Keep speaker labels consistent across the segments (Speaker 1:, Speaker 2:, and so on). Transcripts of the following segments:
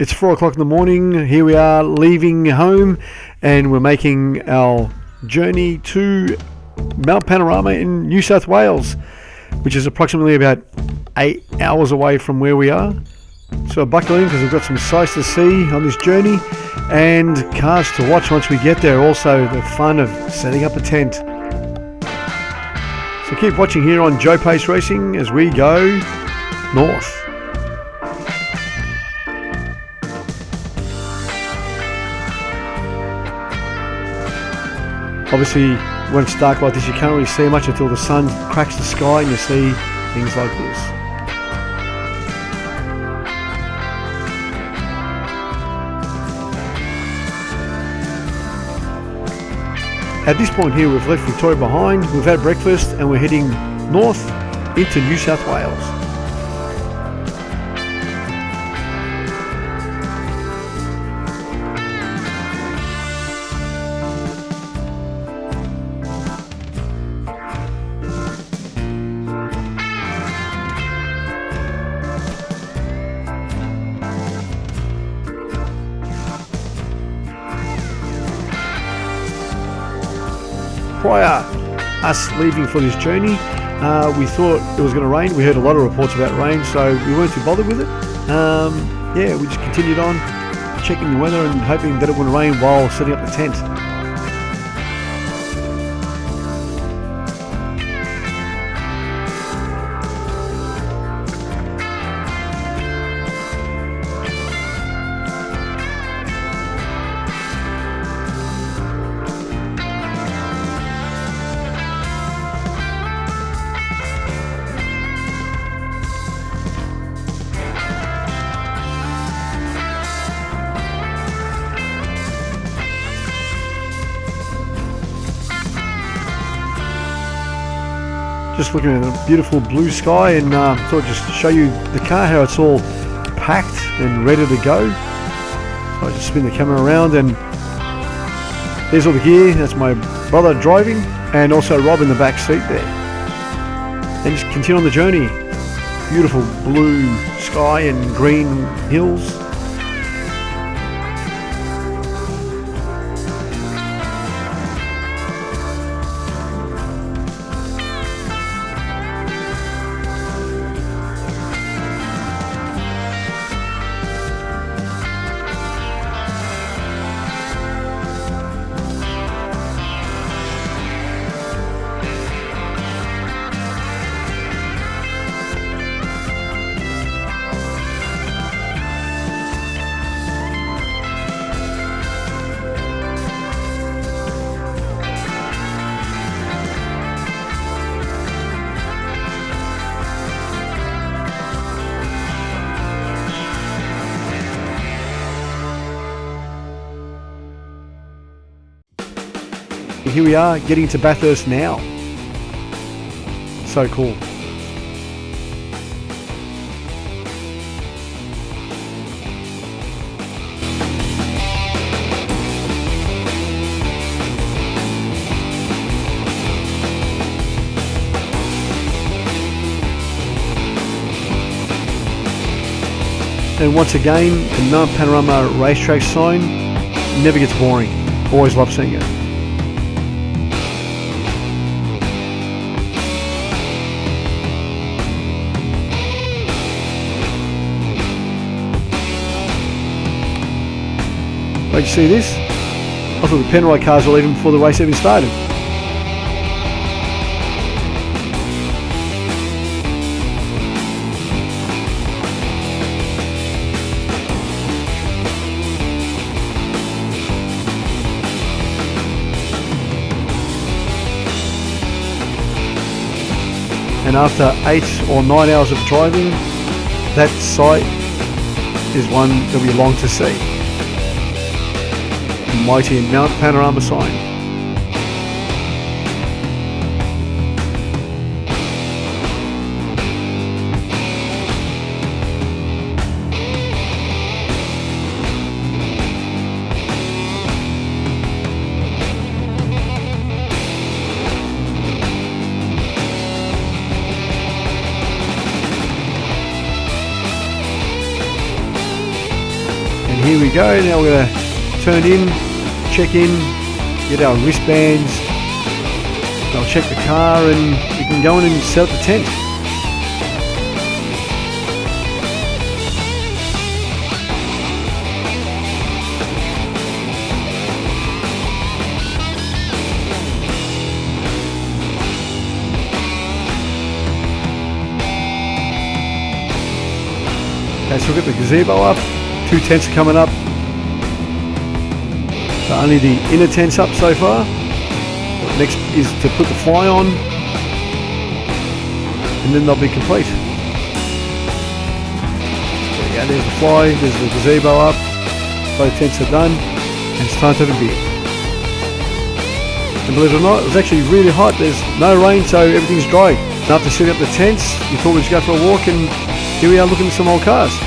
Speaker 1: It's 4 o'clock in the morning. Here we are leaving home and we're making our journey to Mount Panorama in New South Wales, which is approximately about 8 hours away from where we are. So buckle in because we've got some sights to see on this journey and cars to watch once we get there. Also the fun of setting up a tent. So keep watching here on Joe Pace Racing as we go north. Obviously, when it's dark like this, you can't really see much until the sun cracks the sky and you see things like this. At this point here, we've left Victoria behind, we've had breakfast and we're heading north into New South Wales. Prior us leaving for this journey, we thought it was going to rain. We heard a lot of reports about rain, so we weren't too bothered with it. We just continued on checking the weather and hoping that it wouldn't rain while setting up the tent. Just looking at a beautiful blue sky and thought I'd just show you the car, how it's all packed and ready to go. So I just spin the camera around and there's all the gear. That's my brother driving and also Rob in the back seat there. And just continue on the journey. Beautiful blue sky and green hills. Here we are getting to Bathurst now. So cool. And once again, the Mount Panorama racetrack sign never gets boring. Always love seeing it. Did you see this? I thought the Penrite cars were leaving before the race even started. And after 8 or 9 hours of driving, that sight is one that we long to see. Mighty Mount Panorama sign. to go. Now we're going to turn in, check in, get our wristbands. They'll check the car and you can go in and set up the tent. Okay, so we've got the gazebo up, 2 tents are coming up. So only the inner tent's up so far. Next is to put the fly on, and then they'll be complete. There you go, there's the fly, there's the gazebo up, both tents are done, and it's time to have a beer. And believe it or not, it was actually really hot, there's no rain, so everything's dry. And after setting up the tents, we thought we'd just go for a walk, and here we are looking at some old cars.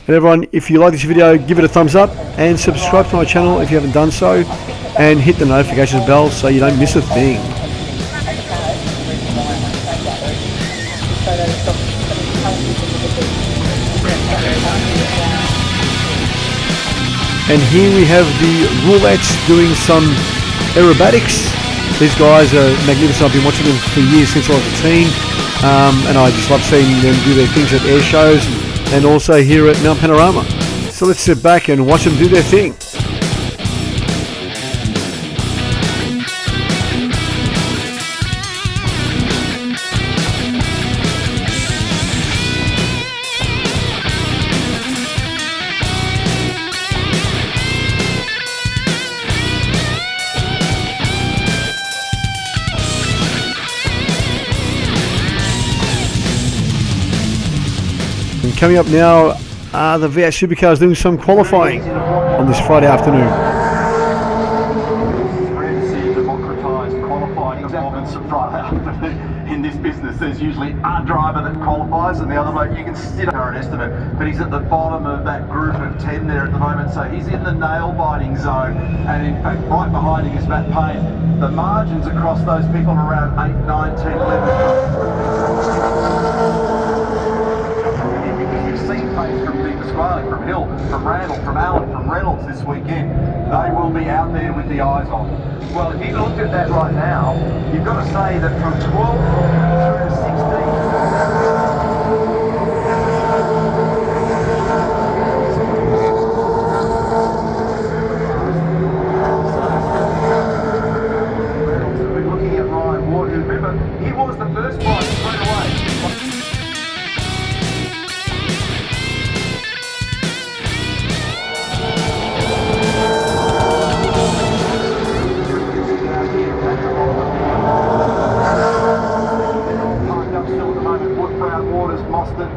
Speaker 1: And everyone, if you like this video, give it a thumbs up and subscribe to my channel if you haven't done so, and hit the notification bell so you don't miss a thing. And here we have the Roulettes doing some aerobatics. These guys are magnificent. I've been watching them for years, since I was a teen, and I just love seeing them do their things at air shows and also here at Mount Panorama. So let's sit back and watch them do their thing. Coming up now are the V8 Supercars doing some qualifying on this Friday afternoon.
Speaker 2: It's rare to see a democratised qualifying performance on Friday afternoon in this business. There's usually a driver that qualifies and the other bloke, you can sit on an estimate, but he's at the bottom of that group of 10 there at the moment, so he's in the nail-biting zone, and in fact right behind him is Matt Payne. The margins across those people are around 8, 9, 10, 11. From Hill, from Randall, from Allen, from Reynolds this weekend. They will be out there with the eyes on. Well, if you looked at that right now, you've got to say that from 12 through to 16. We're looking at Ryan Ward, who, remember, he was the first one straight away.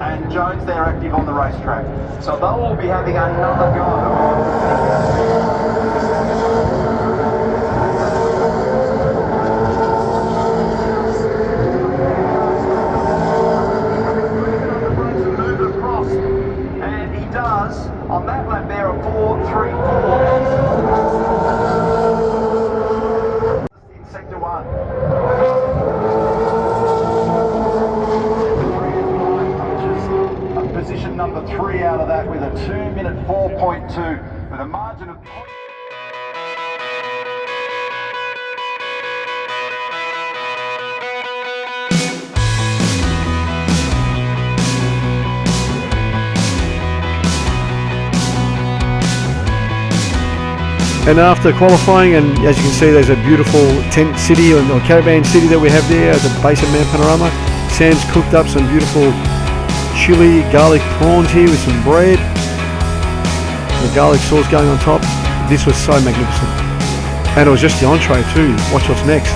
Speaker 2: And Jones, they're active on the racetrack. So they'll all be having another go. And he does, on that lap there, a 4-3-4. In sector 1. Position number 3 out of that with a 2-minute 4.2 with a margin of...
Speaker 1: And after qualifying, and as you can see, there's a beautiful tent city or caravan city that we have there at the base of Mount Panorama. Sam's cooked up some beautiful chili garlic prawns here with some bread, the garlic sauce going on top. This was so magnificent, and it was just the entree too. Watch what's next.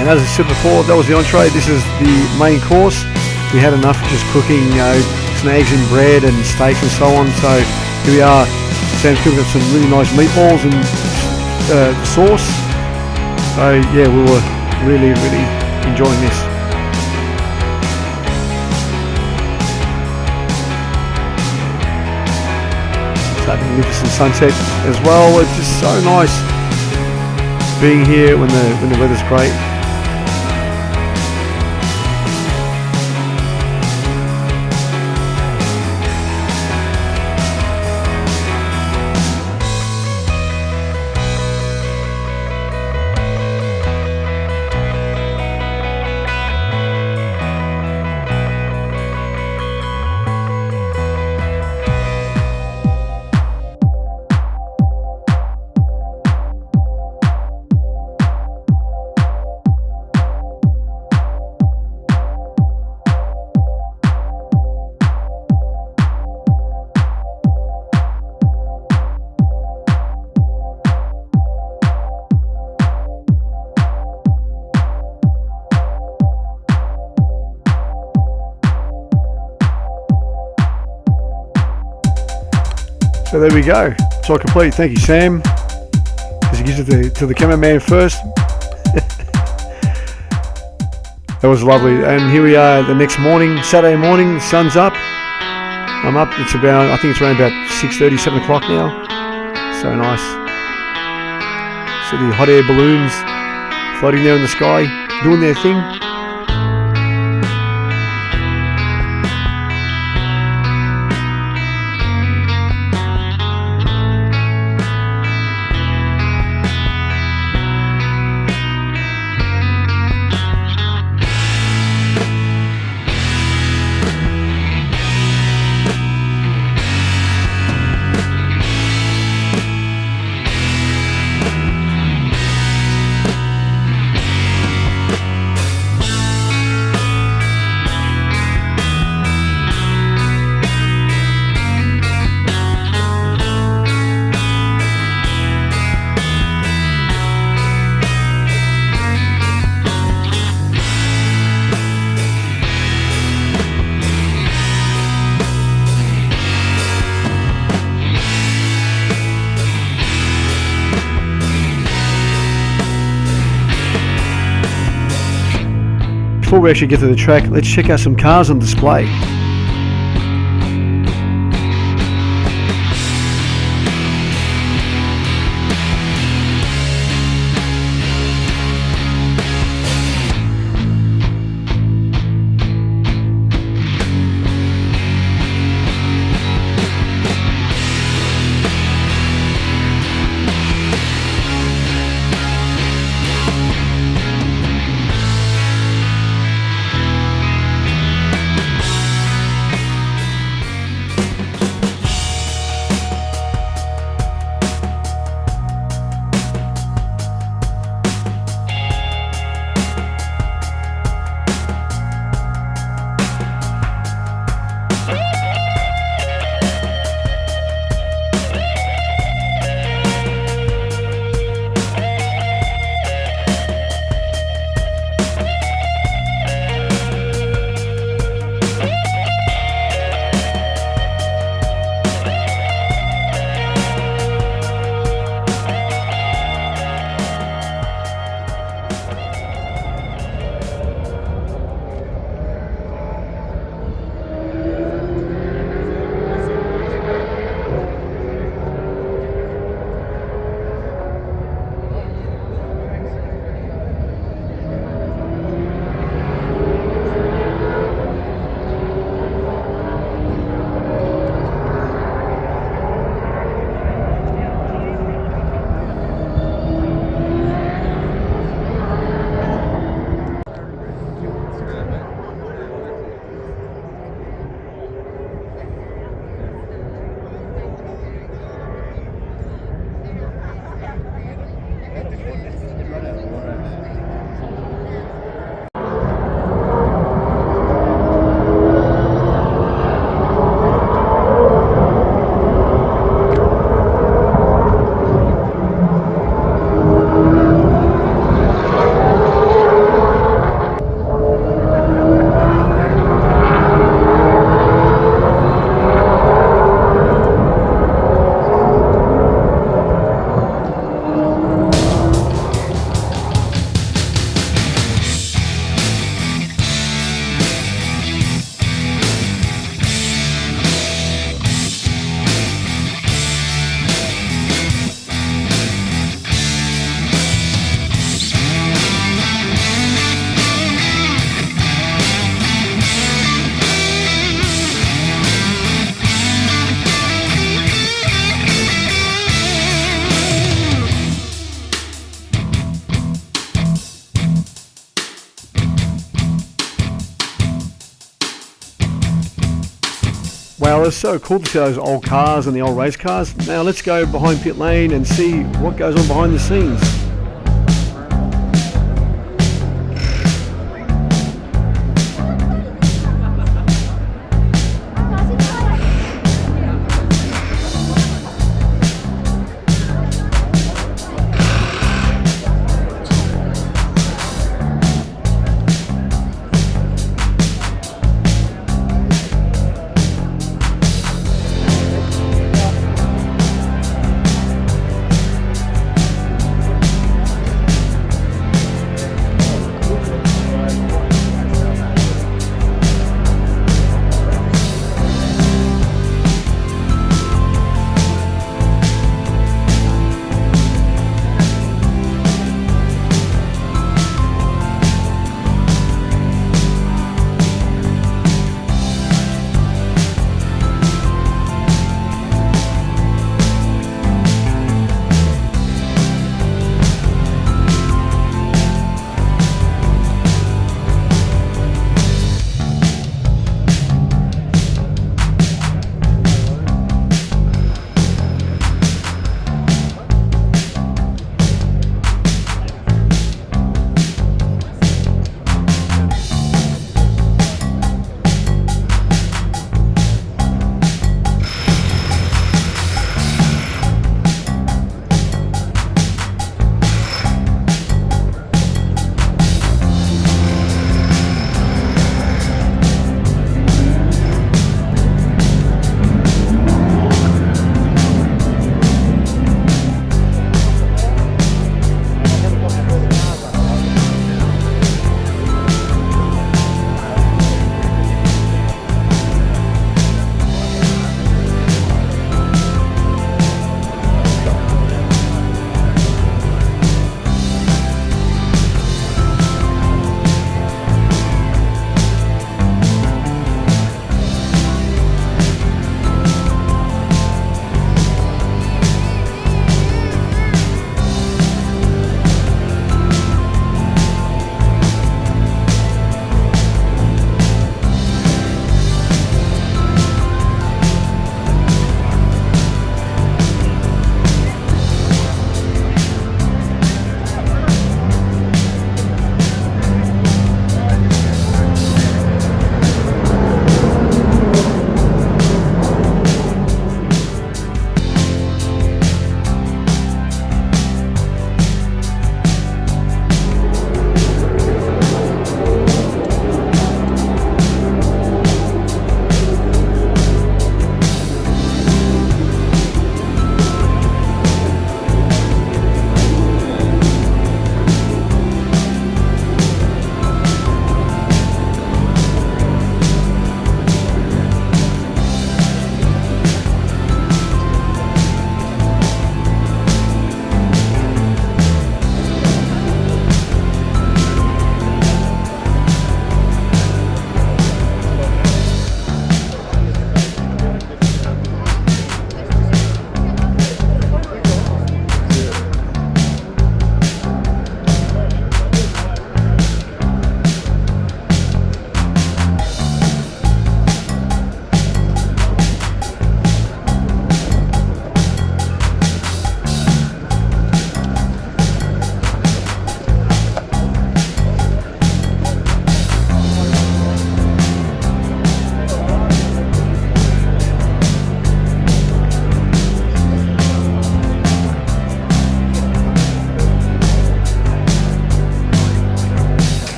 Speaker 1: And as I said before, that was the entree. This is the main course. We had enough just cooking, some eggs and bread and steaks and so on. So here we are. Sam's cooking up some really nice meatballs and sauce. So yeah, we were really enjoying this. It's that magnificent sunset as well. It's just so nice being here when the weather's great. So there we go. It's all complete. Thank you, Sam. As he gives it to the cameraman first. That was lovely. And here we are the next morning, Saturday morning. The sun's up. I'm up. I think it's around about 6:30, 7 o'clock now. So nice. So the hot air balloons floating there in the sky, doing their thing. Before we actually get to the track, let's check out some cars on display. Wow, it's so cool to see those old cars and the old race cars. Now let's go behind pit lane and see what goes on behind the scenes.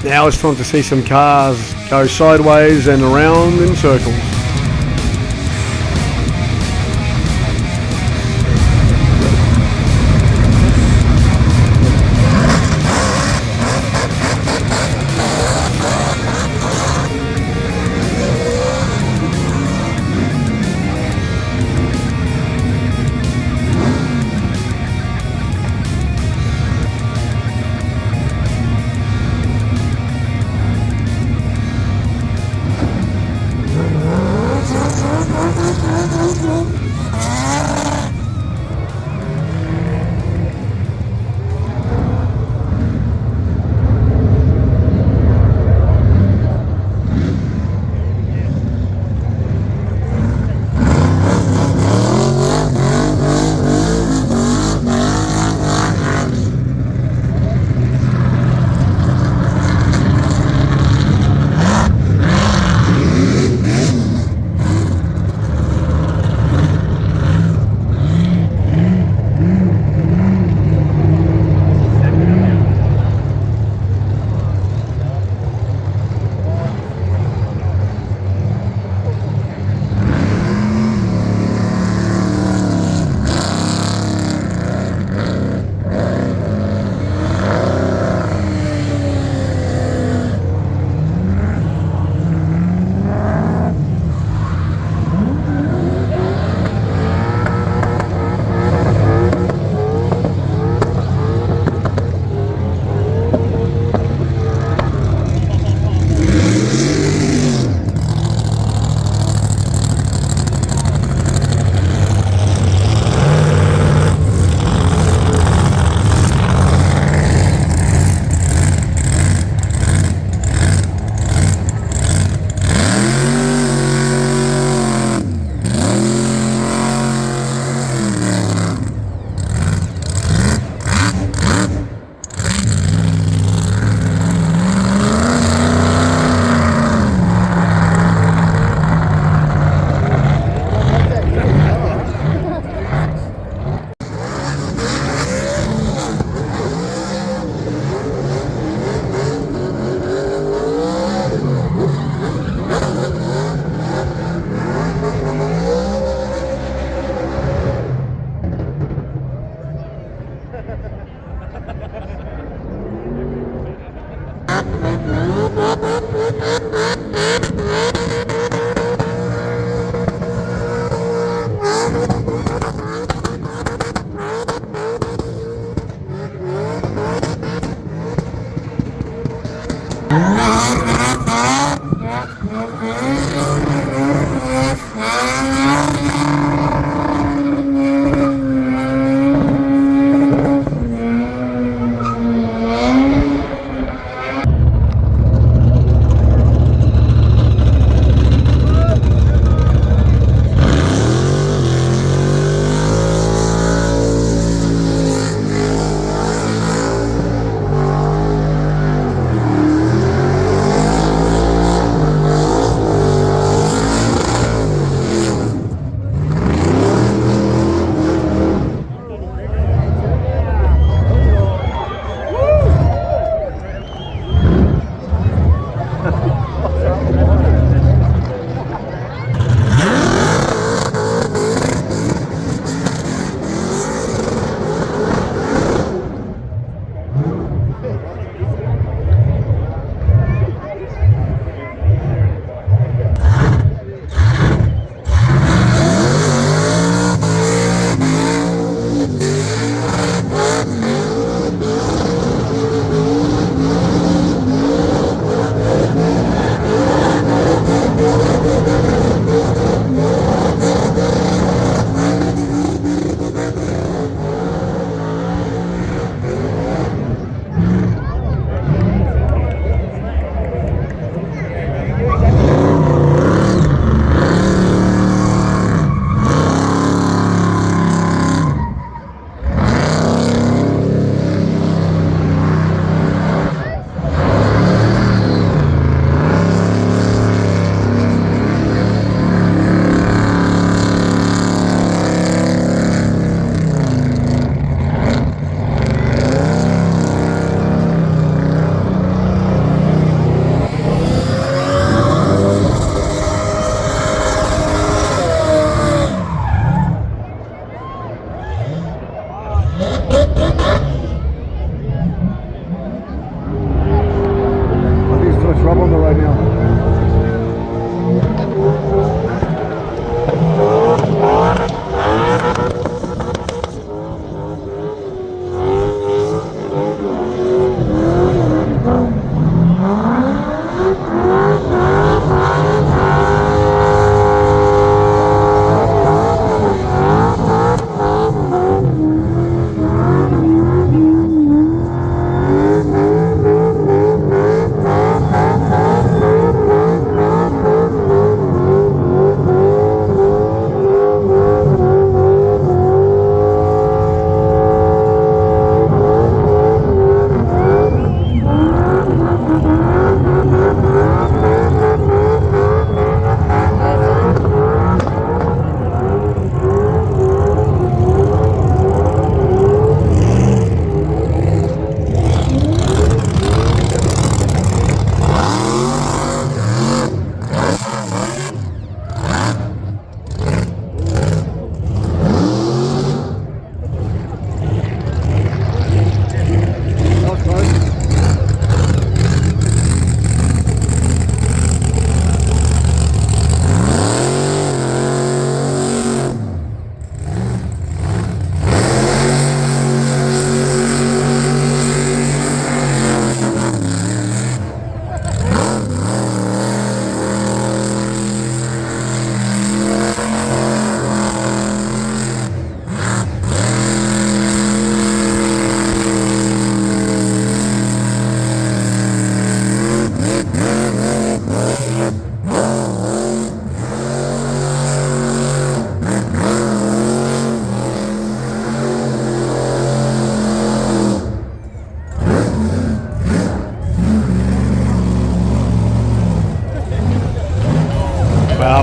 Speaker 1: Now it's time to see some cars go sideways and around in circles.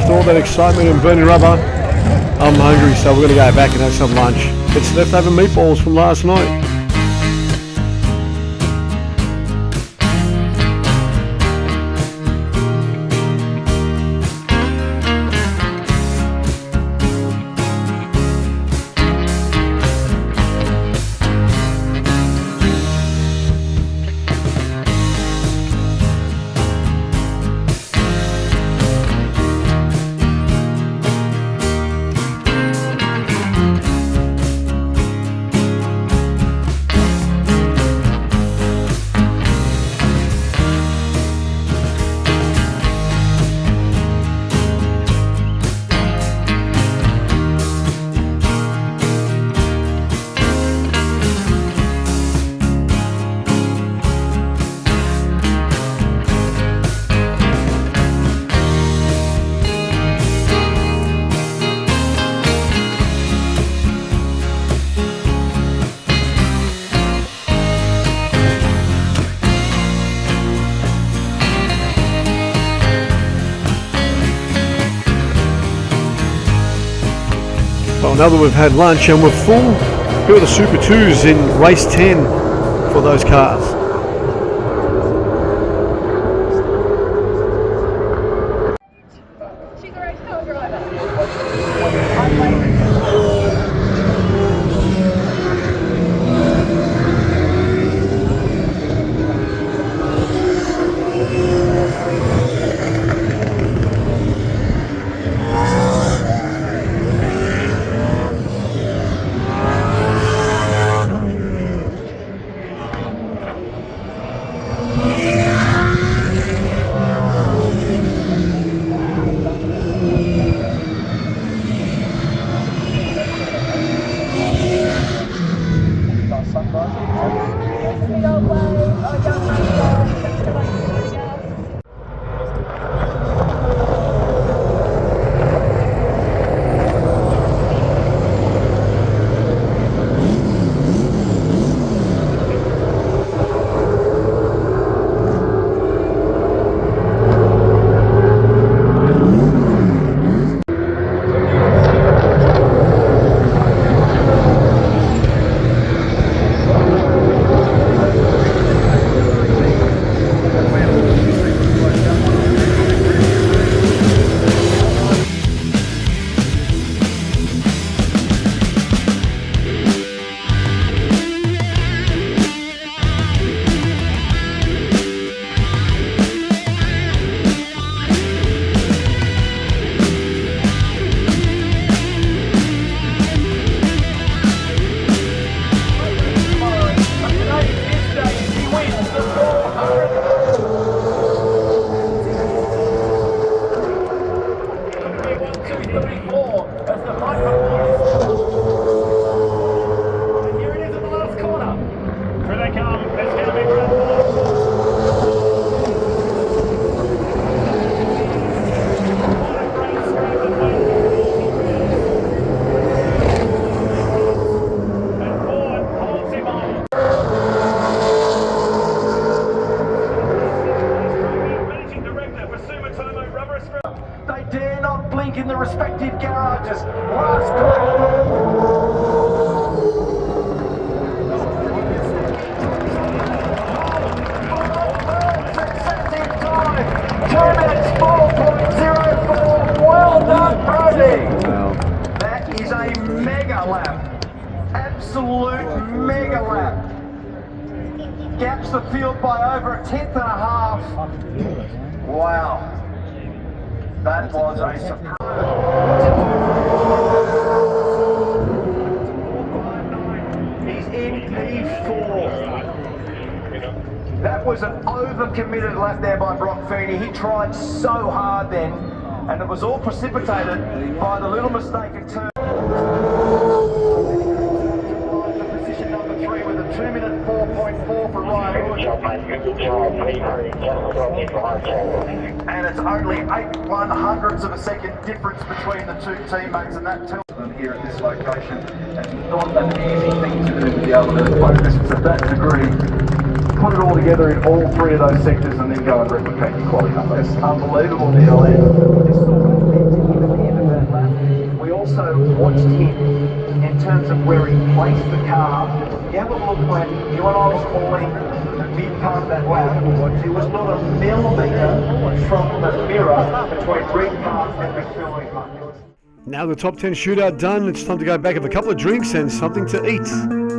Speaker 1: after all that excitement and burning rubber, I'm hungry, so we're going to go back and have some lunch. It's leftover meatballs from last night. Well, now that we've had lunch and we're full, here are the Super 2s in race 10 for those cars.
Speaker 3: Supercars Co-drivers.
Speaker 2: They dare not blink in the respective garages. Last corner. Successive time. 2 minutes 4.04. Well done, Brody.
Speaker 1: Wow.
Speaker 2: That is a mega lap. Absolute mega lap. Gaps the field by over a tenth and a half. Wow. That was a surprise. He's in P4. That was an overcommitted lap there by Brock Feeney. He tried so hard then, and it was all precipitated by the little mistake at turn. Position number 3 with a 2 minute 4.4 for Ryan Wood. And it's only 8/100ths of a second difference between the two teammates, and that tells them here at this location. It's not an easy thing to do to be able to focus to that degree, put it all together in all 3 of those sectors, and then go and replicate your quality numbers. Unbelievable DLN. also watched him in terms of where he placed the car. You have a look when you and I were calling the mid part of that lap. It was not a millimetre from the mirror between Reed Park and McPhilly Park.
Speaker 1: Now the top 10 shootout done, it's time to go back, have a couple of drinks and something to eat.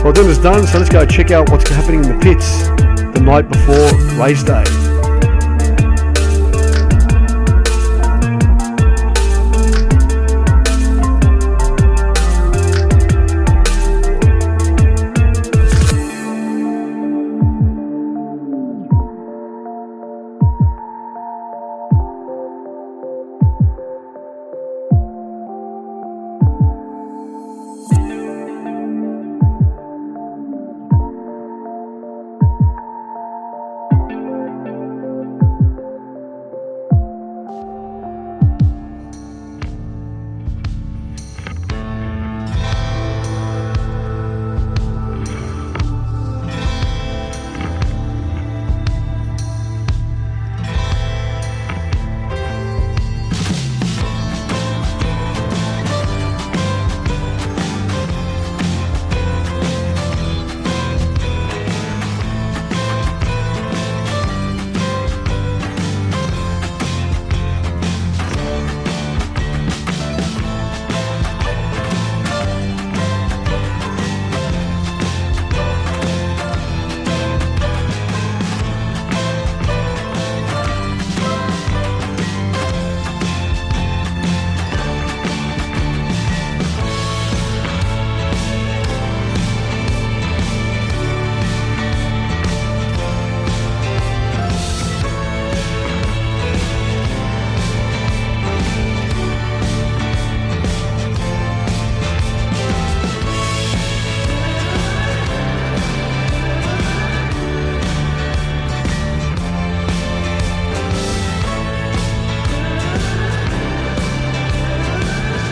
Speaker 1: Well, dinner's done, so let's go check out what's happening in the pits the night before race day.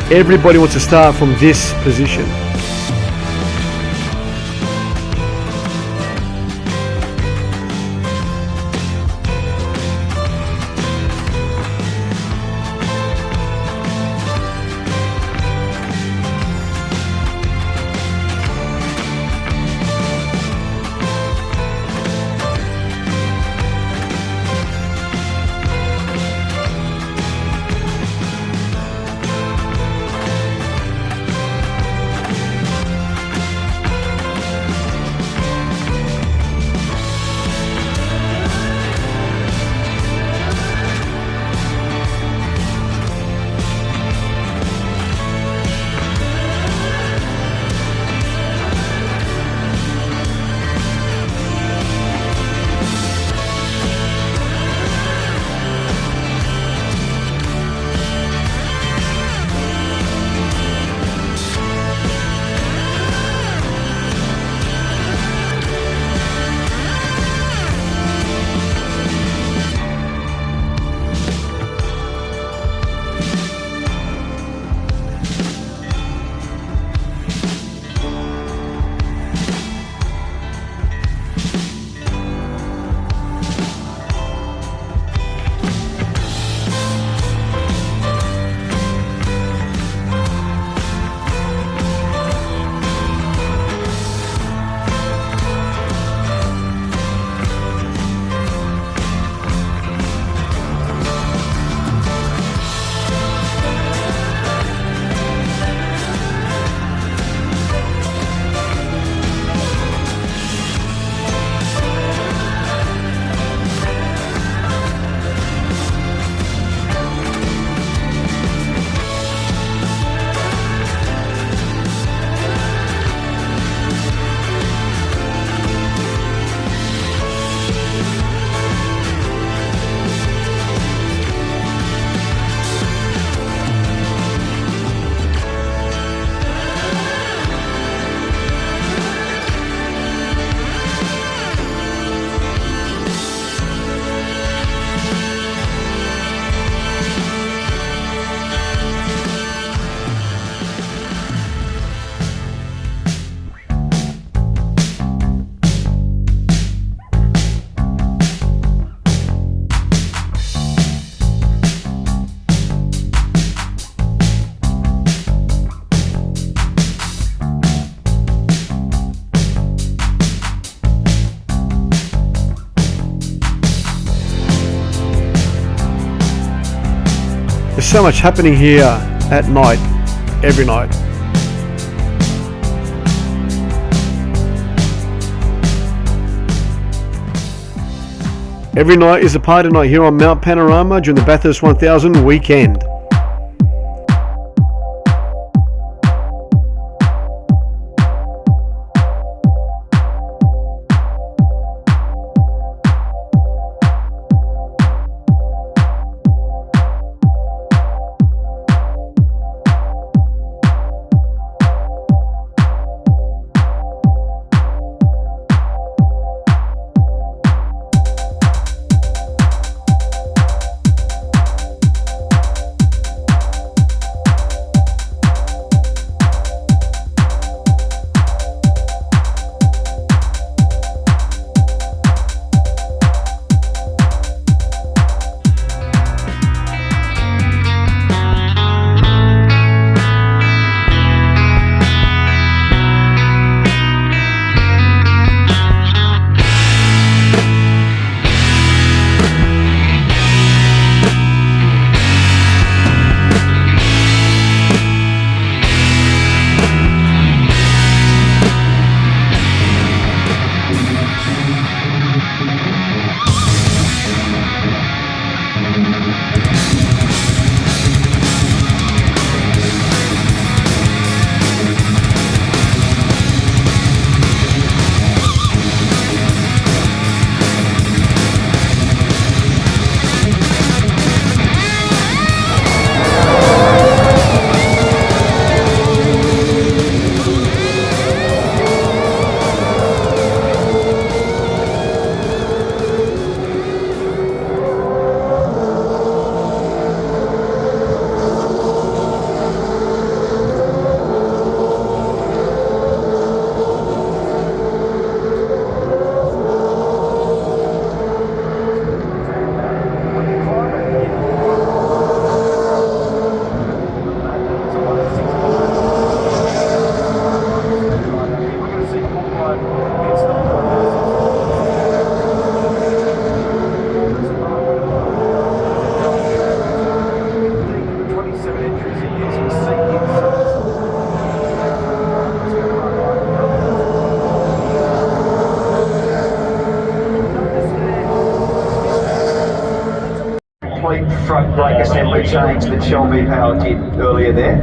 Speaker 1: Everybody wants to start from this position. There's so much happening here at night, every night. Every night is a party night here on Mount Panorama during the Bathurst 1000 weekend.
Speaker 2: Front brake assembly change that Shelby Power did earlier there.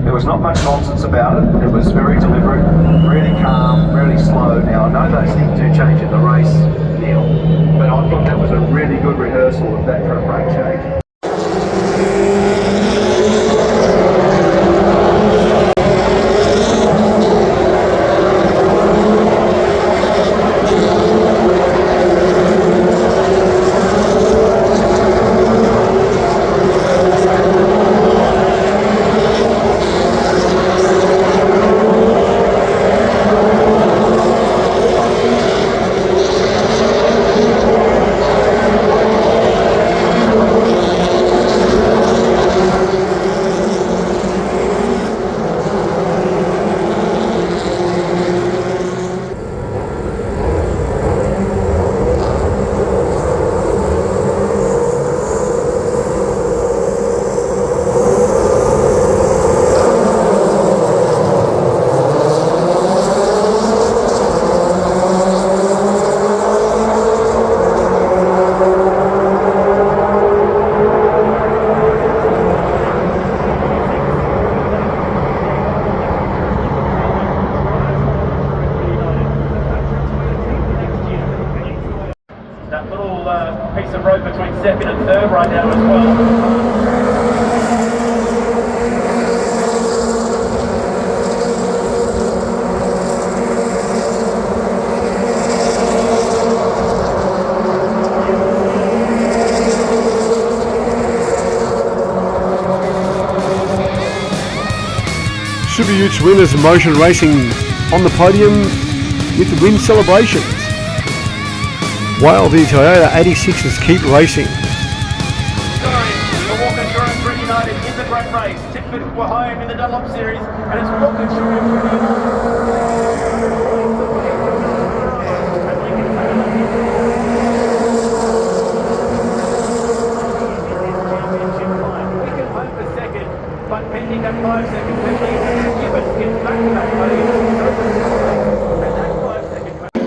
Speaker 2: There was not much nonsense about it. It was very deliberate, really calm, really slow. Now I know those things do change in the race, Neil, but I thought that was a really good rehearsal of that front brake change.
Speaker 3: Piece of road between second and third right now as well.
Speaker 1: Super Utes winners of motion racing on the podium with the win celebrations. While the Toyota 86s keep racing.
Speaker 3: The Walkinshaw United in the great race. Tickford were home in the Dunlop Series, and it's Walkinshaw that 5 second penalty. Yeah, but it gets back to that podium. And that 5 second penalty.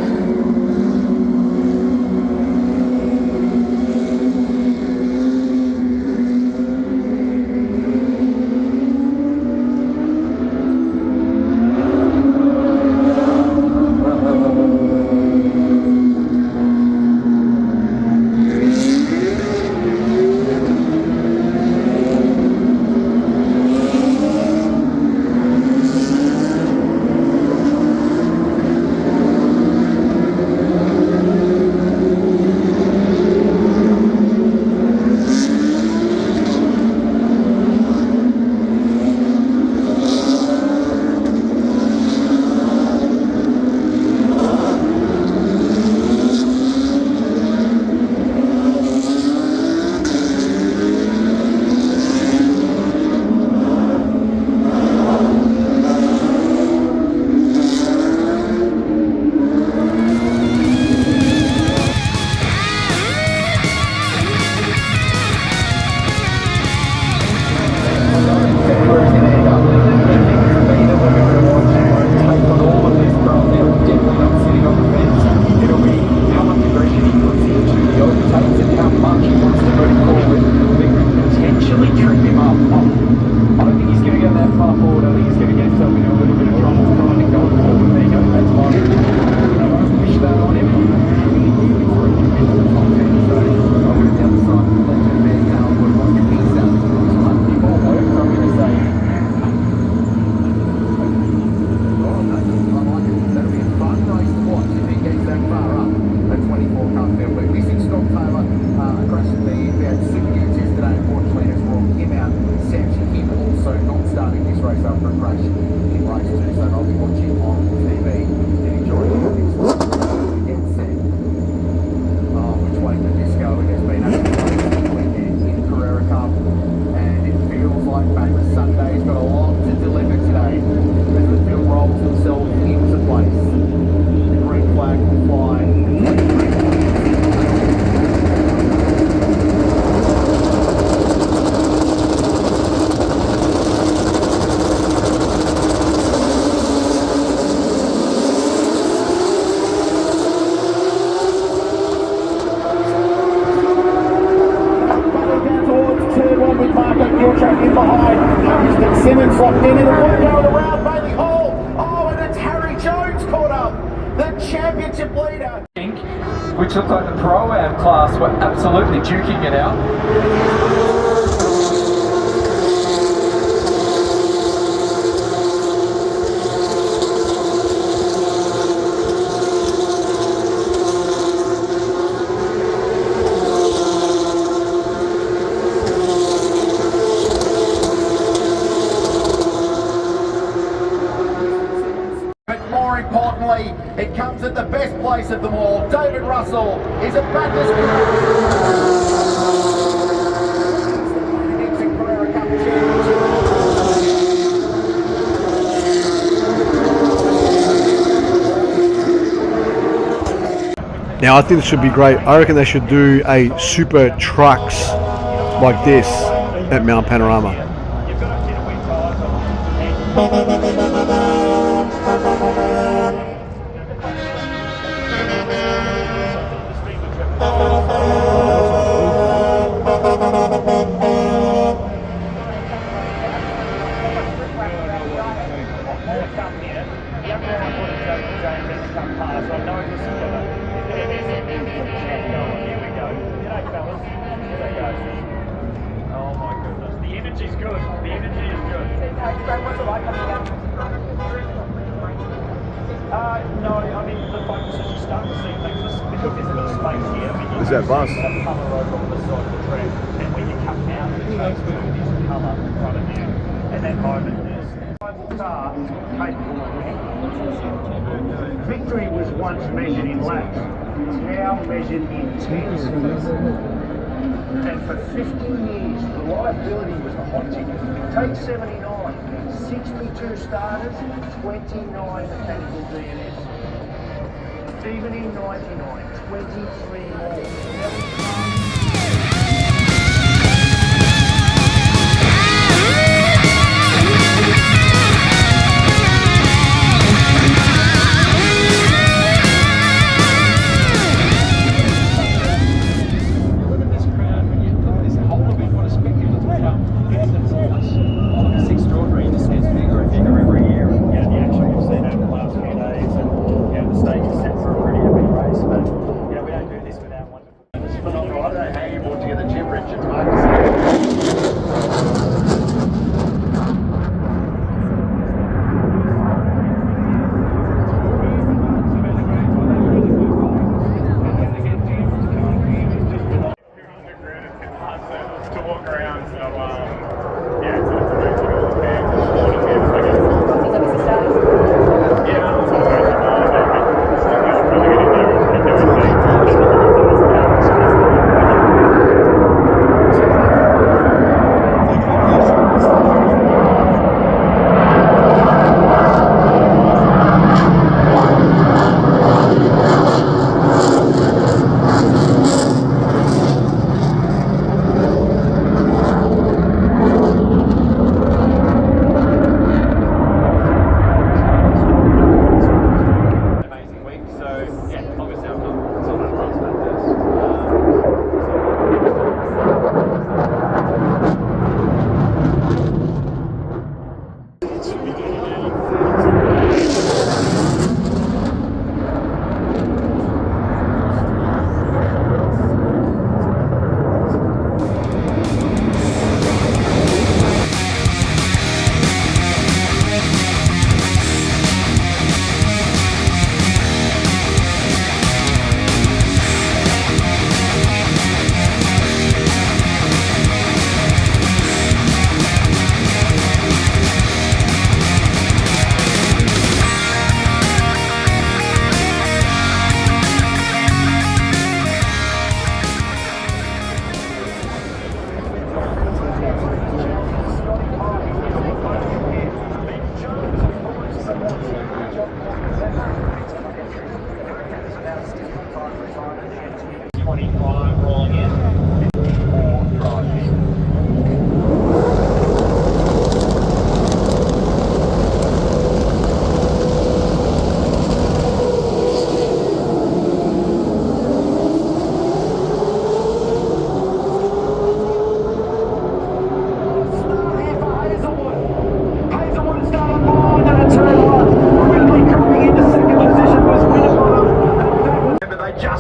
Speaker 4: Simmons locked in the one going around Bailey Hall. Oh, and it's Harry Jones caught up, the championship leader.
Speaker 5: Which looked like the Pro-Am class were absolutely duking it out.
Speaker 4: Importantly, it comes at the best place of them all. David Russell is a Bathurst
Speaker 1: Now I think it should be great. I reckon they should do a super trucks like this at Mount Panorama.
Speaker 3: Oh my goodness, the energy's good. The energy is good. What's it like coming out? No, I mean the focus is you start to see things because there's a bit of space here. I mean,
Speaker 1: Is that bus?
Speaker 3: Have colour over on the side of the track, and when you come out, it takes to this colour in front of you, and that moment is. Car capable of winning. Victory was once measured in laps. It's now measured in tenths. And for 50 years, reliability was the hot ticket. Take 79, 62 starters, 29 mechanical DNFs. Even in 99, 23 more. to walk around. So yeah, it's amazing. All the fans and supporting them. So yeah, it's all amazing.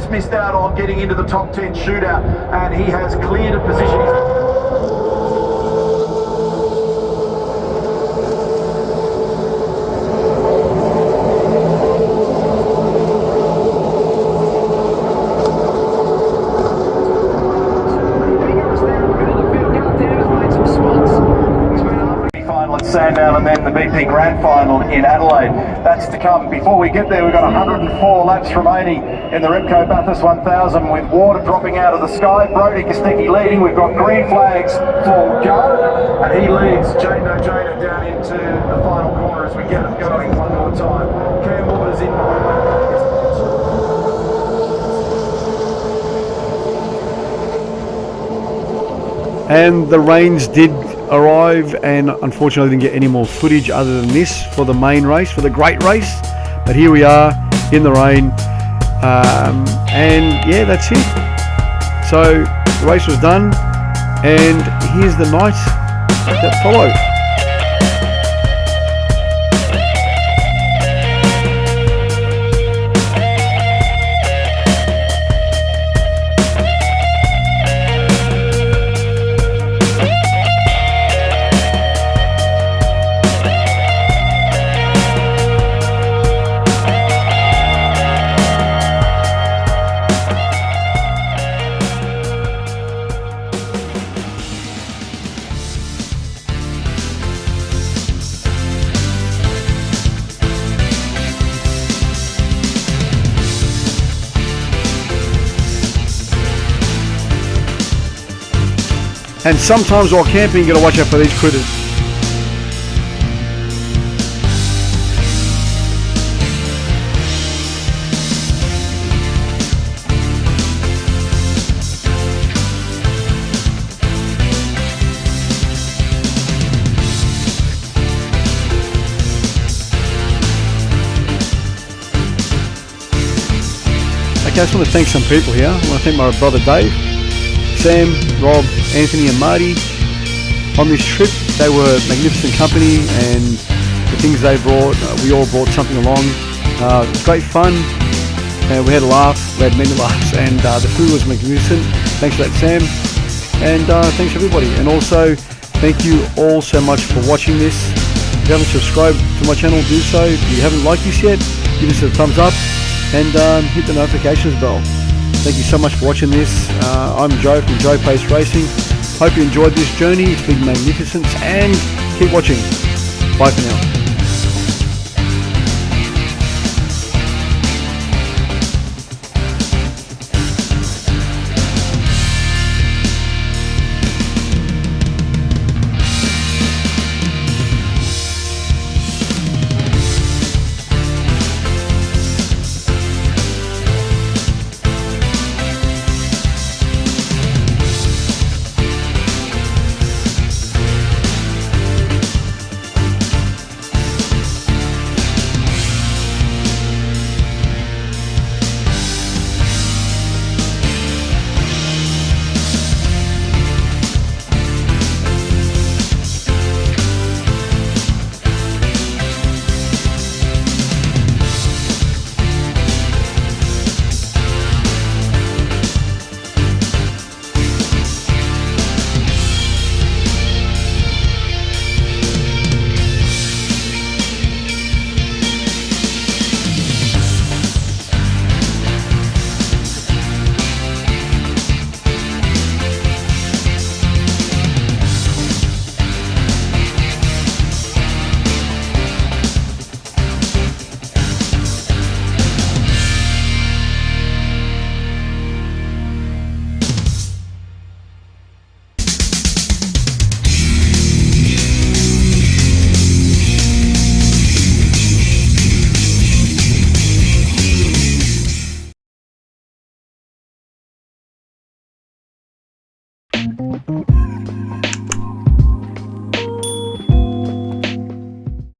Speaker 2: Missed out on getting into the top 10 shootout, and he has cleared a position. Sandown and then the BP Grand Final in Adelaide. That's to come. Before we get there, we've got 104 laps remaining in the Repco Bathurst 1000 with water dropping out of the sky. Brody Kostecki leading. We've got green flags for go, and he leads Jano down into the final corner as we get it going one more time. Cam Waters in behind.
Speaker 1: And the rains did arrive, and unfortunately didn't get any more footage other than this for the main race, for the great race. But here we are in the rain, and yeah, that's it. So the race was done, and here's the night that followed. And sometimes while camping, you gotta watch out for these critters. Okay, I just want to thank some people here. I want to thank my brother Dave, Sam, Rob, Anthony and Marty on this trip. They were a magnificent company, and the things they brought, we all brought something along. It was great fun, and we had a laugh, we had many laughs, and the food was magnificent. Thanks for that, Sam, and thanks everybody. And also thank you all so much for watching this. If you haven't subscribed to my channel, do so. If you haven't liked this yet, give us a thumbs up and hit the notifications bell. Thank you so much for watching this. I'm Joe from Joe Pace Racing. Hope you enjoyed this journey through magnificence and keep watching. Bye for now.